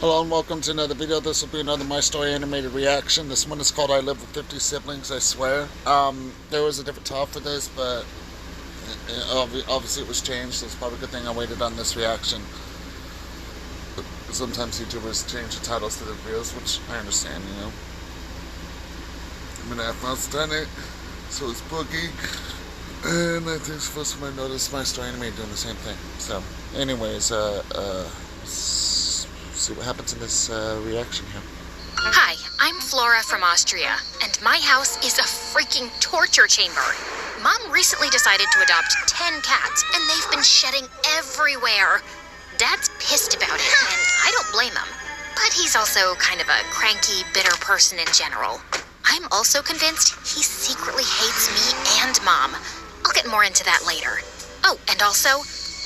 Hello and welcome to another video. This will be another My Story animated reaction. This one is called I Live with 50 Siblings, I Swear. There was a different title for this, but obviously it was changed, so it's probably a good thing I waited on this reaction. Sometimes YouTubers change the titles to their videos, which I understand, you know. I'm gonna have Mouse done it, so it's Boogie. And I think most of you might notice My Story animated doing the same thing. So, anyways, see what happens in this reaction here. Hi, I'm Flora from Austria, and my house is a freaking torture chamber. Mom recently decided to adopt 10 cats, and they've been shedding everywhere. Dad's pissed about it, and I don't blame him. But he's also kind of a cranky, bitter person in general. I'm also convinced he secretly hates me and Mom. I'll get more into that later. Oh, and also,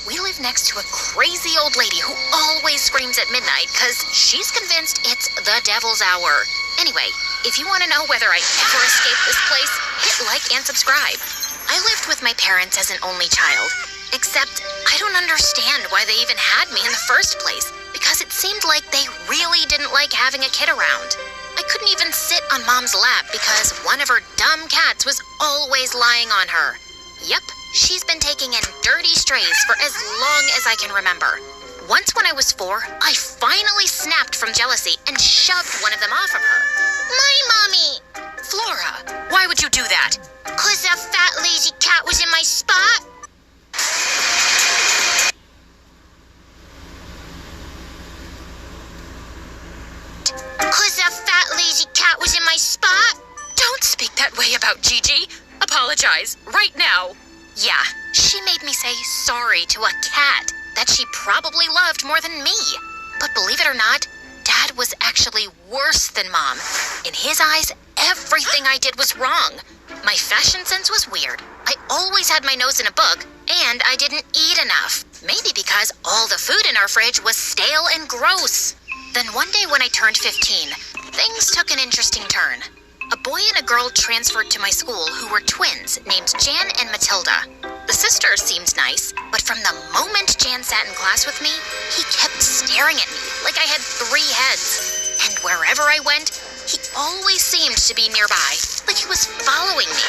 we live next to a crazy old lady who always screams at midnight because she's convinced it's the devil's hour. Anyway, if you want to know whether I ever escape this place, hit like and subscribe. I lived with my parents as an only child, except I don't understand why they even had me in the first place, because it seemed like they really didn't like having a kid around. I couldn't even sit on Mom's lap because one of her dumb cats was always lying on her. Yep. She's been taking in dirty strays for as long as I can remember. Once when I was 4, I finally snapped from jealousy and shoved one of them off of her. My mommy! Flora, why would you do that? 'Cause that fat lazy cat was in my spot. 'Cause that fat lazy cat was in my spot. Don't speak that way about Gigi. Apologize, right now. Yeah, she made me say sorry to a cat that she probably loved more than me. But believe it or not, Dad was actually worse than Mom. In his eyes, everything I did was wrong. My fashion sense was weird. I always had my nose in a book, and I didn't eat enough. Maybe because all the food in our fridge was stale and gross. Then one day when I turned 15, things took an interesting turn. A boy and a girl transferred to my school who were twins named Jan and Matilda. The sisters seemed nice, but from the moment Jan sat in class with me, he kept staring at me like I had 3 heads. And wherever I went, he always seemed to be nearby, like he was following me.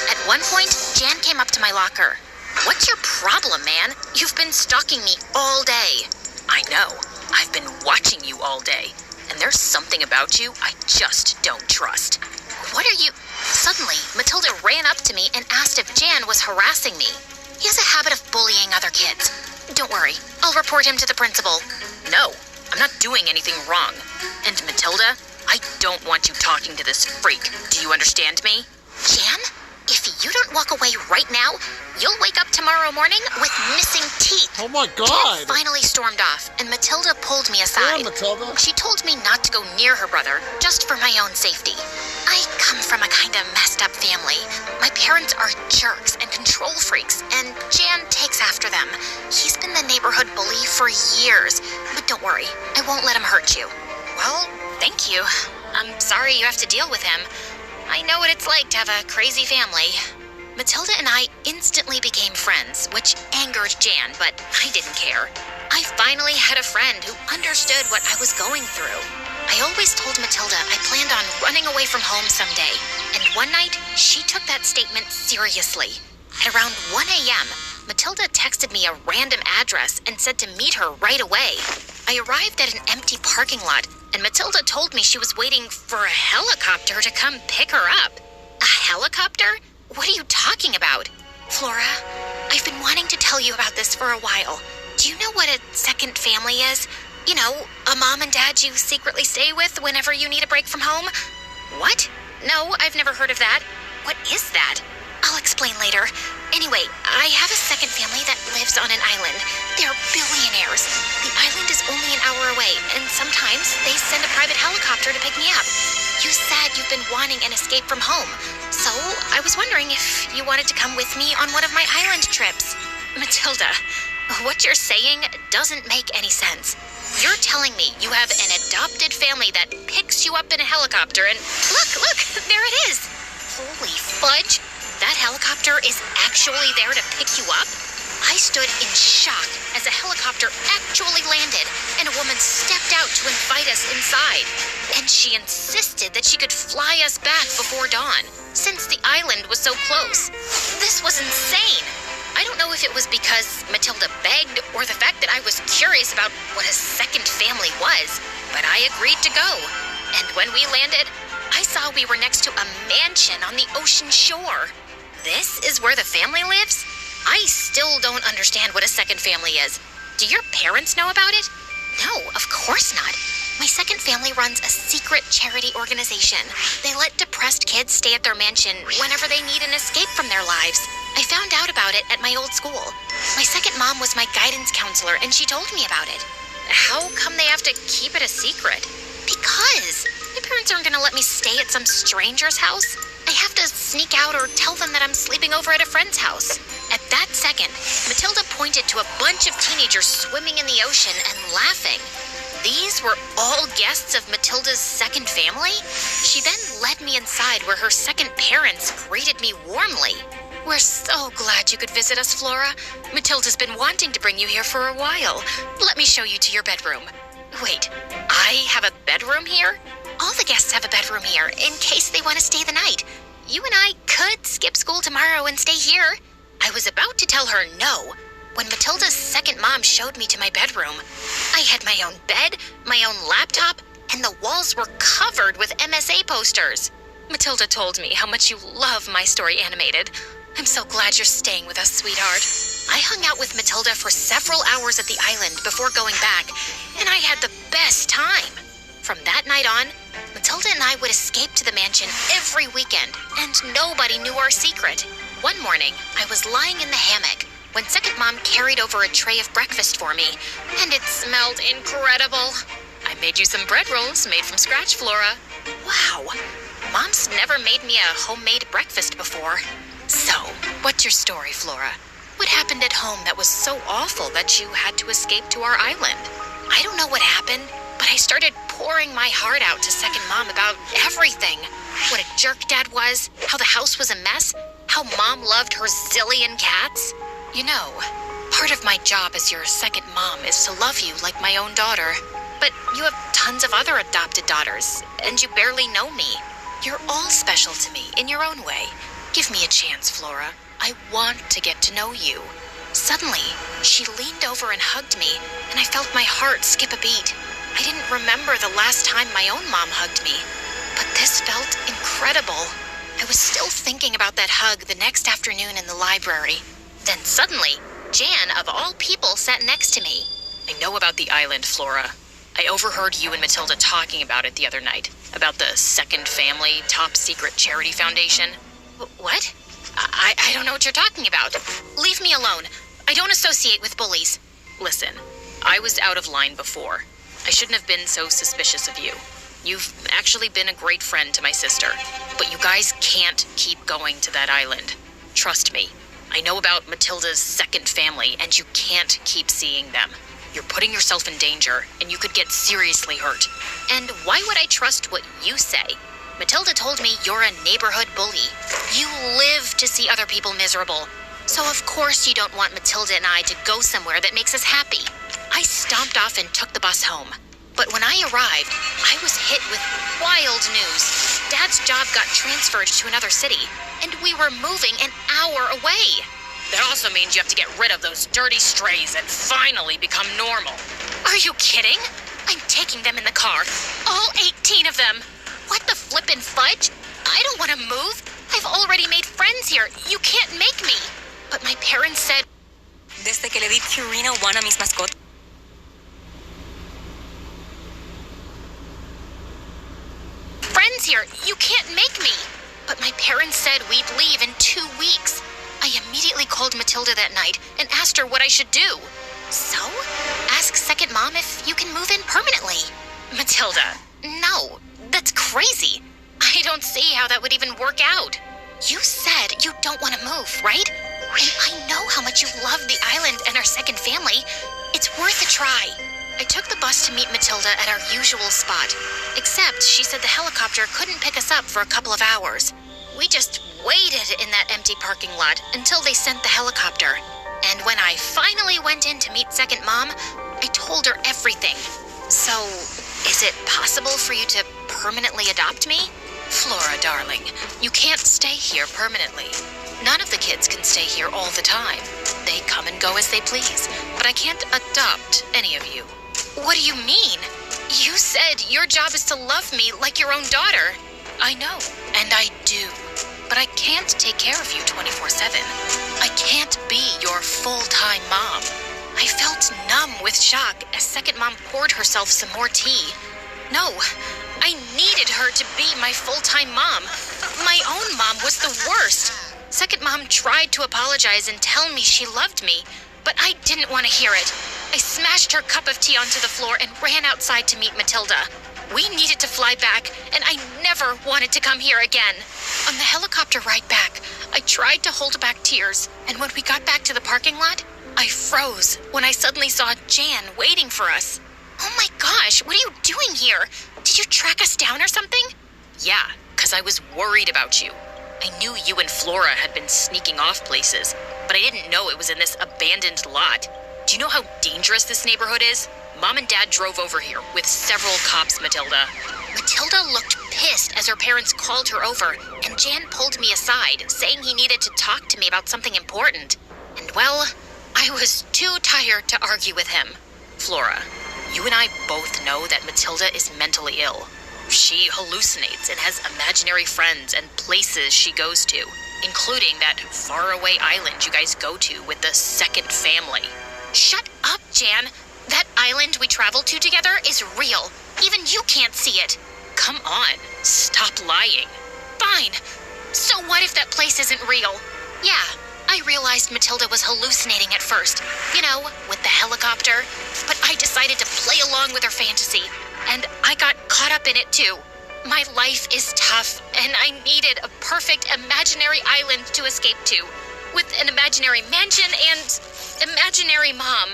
At one point, Jan came up to my locker. "What's your problem, man? You've been stalking me all day." "I know. I've been watching you all day. And there's something about you I just don't trust." "What are you—" Suddenly, Matilda ran up to me and asked if Jan was harassing me. He has a habit of bullying other kids. Don't worry, I'll report him to the principal. "No, I'm not doing anything wrong. And Matilda, I don't want you talking to this freak. Do you understand me?" "Jan, if you don't walk away right now, you'll wake up tomorrow morning with missing teeth." Oh my God! Jan finally stormed off, and Matilda pulled me aside. Yeah, Matilda. She told me not to go near her brother, just for my own safety. I come from a kind of messed up family. My parents are jerks and control freaks, and Jan takes after them. He's been the neighborhood bully for years, but don't worry, I won't let him hurt you. "Well, thank you. I'm sorry you have to deal with him. I know what it's like to have a crazy family." Matilda and I instantly became friends, which angered Jan, but I didn't care. I finally had a friend who understood what I was going through. I always told Matilda I planned on running away from home someday, and one night, she took that statement seriously. At around 1 a.m., Matilda texted me a random address and said to meet her right away. I arrived at an empty parking lot, and Matilda told me she was waiting for a helicopter to come pick her up. A helicopter? What are you talking about? "Flora, I've been wanting to tell you about this for a while. Do you know what a second family is? You know, a mom and dad you secretly stay with whenever you need a break from home?" "What? No, I've never heard of that. What is that?" "I'll explain later. Anyway, I have a second family that lives on an island. They're billionaires. The island is only an hour away, and sometimes they send a private helicopter to pick me up. You said you've been wanting an escape from home, so I was wondering if you wanted to come with me on one of my island trips." "Matilda, what you're saying doesn't make any sense. You're telling me you have an adopted family that picks you up in a helicopter and— Look, there it is! Holy fudge! That helicopter is actually there to pick you up? I stood in shock as a helicopter actually landed and a woman stepped walked out to invite us inside. And she insisted that she could fly us back before dawn, since the island was so close. This was insane. I don't know if it was because Matilda begged or the fact that I was curious about what a second family was, but I agreed to go. And when we landed, I saw we were next to a mansion on the ocean shore. This is where the family lives? I still don't understand what a second family is. Do your parents know about it? No, of course not. My second family runs a secret charity organization. They let depressed kids stay at their mansion whenever they need an escape from their lives. I found out about it at my old school. My second mom was my guidance counselor, and she told me about it. How come they have to keep it a secret? Because my parents aren't gonna let me stay at some stranger's house. I have to sneak out or tell them that I'm sleeping over at a friend's house. At that second, Matilda pointed to a bunch of teenagers swimming in the ocean and laughing. These were all guests of Matilda's second family? She then led me inside where her second parents greeted me warmly. We're so glad you could visit us, Flora. Matilda's been wanting to bring you here for a while. Let me show you to your bedroom. Wait, I have a bedroom here? All the guests have a bedroom here in case they want to stay the night. You and I could skip school tomorrow and stay here. I was about to tell her no when Matilda's second mom showed me to my bedroom. I had my own bed, my own laptop, and the walls were covered with MSA posters. Matilda told me how much you love my story animated. I'm so glad you're staying with us, sweetheart. I hung out with Matilda for several hours at the island before going back, and I had the best time. From that night on, Matilda and I would escape to the mansion every weekend, and nobody knew our secret. One morning, I was lying in the hammock when second mom carried over a tray of breakfast for me, and it smelled incredible. I made you some bread rolls made from scratch, Flora. Wow, Mom's never made me a homemade breakfast before. So, what's your story, Flora? What happened at home that was so awful that you had to escape to our island? I don't know what happened, but I started pouring my heart out to second mom about everything. What a jerk dad was, how the house was a mess, how mom loved her zillion cats. You know, part of my job as your second mom is to love you like my own daughter. But you have tons of other adopted daughters, and you barely know me. You're all special to me in your own way. Give me a chance, Flora. I want to get to know you. Suddenly, she leaned over and hugged me, and I felt my heart skip a beat. I didn't remember the last time my own mom hugged me, but this felt incredible. I was still thinking about that hug the next afternoon in the library. Then suddenly, Jan, of all people, sat next to me. I know about the island, Flora. I overheard you and Matilda talking about it the other night, about the Second Family Top Secret Charity Foundation. What? I don't know what you're talking about. Leave me alone. I don't associate with bullies. Listen, I was out of line before. I shouldn't have been so suspicious of you. You've actually been a great friend to my sister, but you guys can't keep going to that island. Trust me. I know about Matilda's second family, and you can't keep seeing them. You're putting yourself in danger, and you could get seriously hurt. And why would I trust what you say? Matilda told me you're a neighborhood bully. You live to see other people miserable. So of course you don't want Matilda and I to go somewhere that makes us happy. I stomped off and took the bus home. But when I arrived, I was hit with wild news. Dad's job got transferred to another city, and we were moving an hour away. That also means you have to get rid of those dirty strays and finally become normal. Are you kidding? I'm taking them in the car. All 18 of them. What the flippin' fudge? I don't want to move. I've already made friends here. You can't make me. But my parents said... Desde que le di Purina One a mis mascotas. Friends here. You can't make me. But my parents said we'd leave in 2 weeks. I immediately called Matilda that night and asked her what I should do. So? Ask second mom if you can move in permanently. Matilda, no, that's crazy. I don't see how that would even work out. You said you don't want to move, right? And I know how much you love the island and our second family. It's worth a try. I took the bus to meet Matilda at our usual spot, except she said the helicopter couldn't pick us up for a couple of hours. We just waited in that empty parking lot until they sent the helicopter. And when I finally went in to meet second mom, I told her everything. So, is it possible for you to permanently adopt me? Flora, darling, you can't stay here permanently. None of the kids can stay here all the time. They come and go as they please, but I can't adopt any of you. What do you mean? You said your job is to love me like your own daughter. I know, and I do. But I can't take care of you 24/7. I can't be your full-time mom. I felt numb with shock as second mom poured herself some more tea. No, I needed her to be my full-time mom. My own mom was the worst. Second mom tried to apologize and tell me she loved me, but I didn't want to hear it. I smashed her cup of tea onto the floor and ran outside to meet Matilda. We needed to fly back, and I never wanted to come here again. On the helicopter ride back, I tried to hold back tears, and when we got back to the parking lot, I froze when I suddenly saw Jan waiting for us. Oh my gosh, what are you doing here? Did you track us down or something? Yeah, 'cause I was worried about you. I knew you and Flora had been sneaking off places, but I didn't know it was in this abandoned lot. Do you know how dangerous this neighborhood is? Mom and Dad drove over here with several cops, Matilda. Matilda looked pissed as her parents called her over, and Jan pulled me aside, saying he needed to talk to me about something important. And well, I was too tired to argue with him. Flora, you and I both know that Matilda is mentally ill. She hallucinates and has imaginary friends and places she goes to, including that faraway island you guys go to with the second family. Shut up, Jan. That island we traveled to together is real. Even you can't see it. Come on, stop lying. Fine. So what if that place isn't real? Yeah, I realized Matilda was hallucinating at first. You know, with the helicopter. But I decided to play along with her fantasy. And I got caught up in it too. My life is tough, and I needed a perfect imaginary island to escape to. With an imaginary mansion and imaginary mom.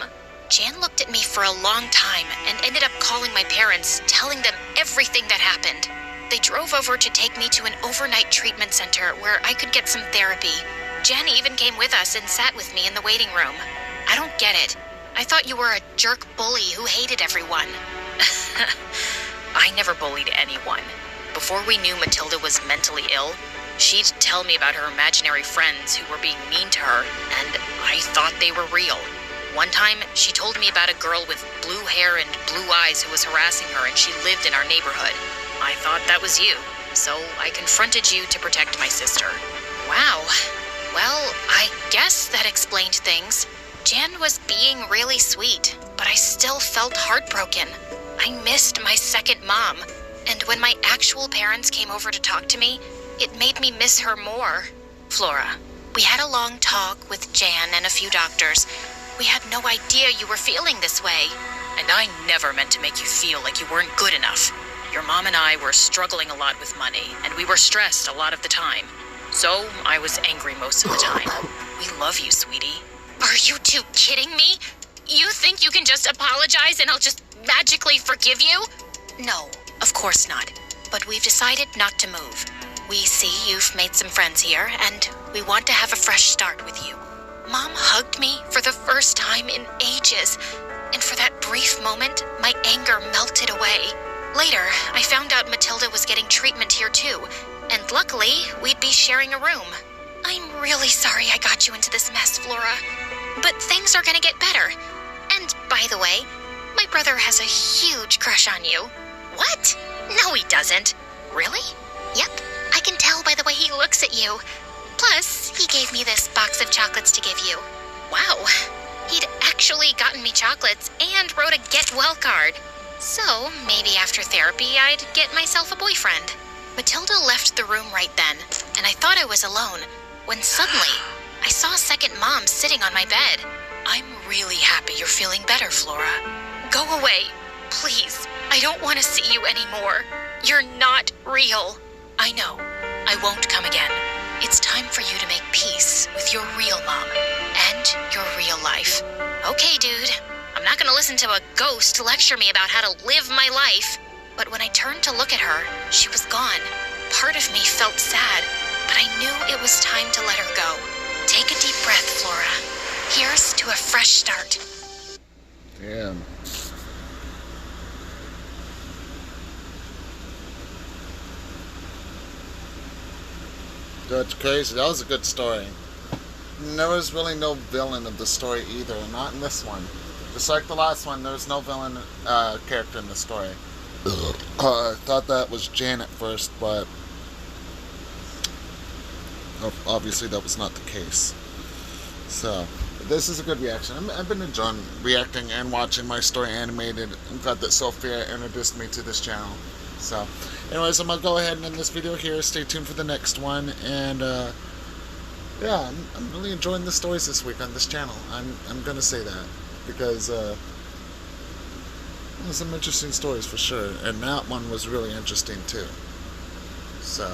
Jan looked at me for a long time and ended up calling my parents, telling them everything that happened. They drove over to take me to an overnight treatment center where I could get some therapy. Jan even came with us and sat with me in the waiting room. I don't get it. I thought you were a jerk bully who hated everyone. I never bullied anyone. Before we knew Matilda was mentally ill, she'd tell me about her imaginary friends who were being mean to her, and I thought they were real. One time, she told me about a girl with blue hair and blue eyes who was harassing her, and she lived in our neighborhood. I thought that was you, so I confronted you to protect my sister. Wow. Well, I guess that explained things. Jan was being really sweet, but I still felt heartbroken. I missed my second mom, and when my actual parents came over to talk to me, it made me miss her more. Flora, we had a long talk with Jan and a few doctors. We had no idea you were feeling this way. And I never meant to make you feel like you weren't good enough. Your mom and I were struggling a lot with money, and we were stressed a lot of the time. So I was angry most of the time. We love you, sweetie. Are you two kidding me? You think you can just apologize and I'll just magically forgive you? No, of course not. But we've decided not to move. We see you've made some friends here, and we want to have a fresh start with you. Mom hugged me for the first time in ages, and for that brief moment, my anger melted away. Later, I found out Matilda was getting treatment here too, and luckily, we'd be sharing a room. I'm really sorry I got you into this mess, Flora, but things are gonna get better. And by the way, my brother has a huge crush on you. What? No, he doesn't. Really? Yep, I can tell by the way he looks at you. Plus, he gave me this box of chocolates to give you. Wow, he'd actually gotten me chocolates and wrote a get well card. So, maybe after therapy, I'd get myself a boyfriend. Matilda left the room right then, and I thought I was alone, when suddenly, I saw second mom sitting on my bed. I'm really happy you're feeling better, Flora. Go away, please. I don't want to see you anymore. You're not real. I know. I won't come again. It's time for you to make peace with your real mom and your real life. Okay, dude. I'm not gonna listen to a ghost lecture me about how to live my life. But when I turned to look at her, she was gone. Part of me felt sad, but I knew it was time to let her go. Take a deep breath, Flora. Here's to a fresh start. Damn. Good, crazy. That was a good story. There was really no villain of the story either, not in this one. Just like the last one, there was no villain character in the story. I thought that was Jan at first, but obviously that was not the case. So, this is a good reaction. I've been enjoying reacting and watching my story animated. I'm glad that Sophia introduced me to this channel. So, anyways, I'm going to go ahead and end this video here. Stay tuned for the next one. And, yeah, I'm really enjoying the stories this week on this channel. I'm going to say that. Because, there's some interesting stories for sure. And that one was really interesting, too. So...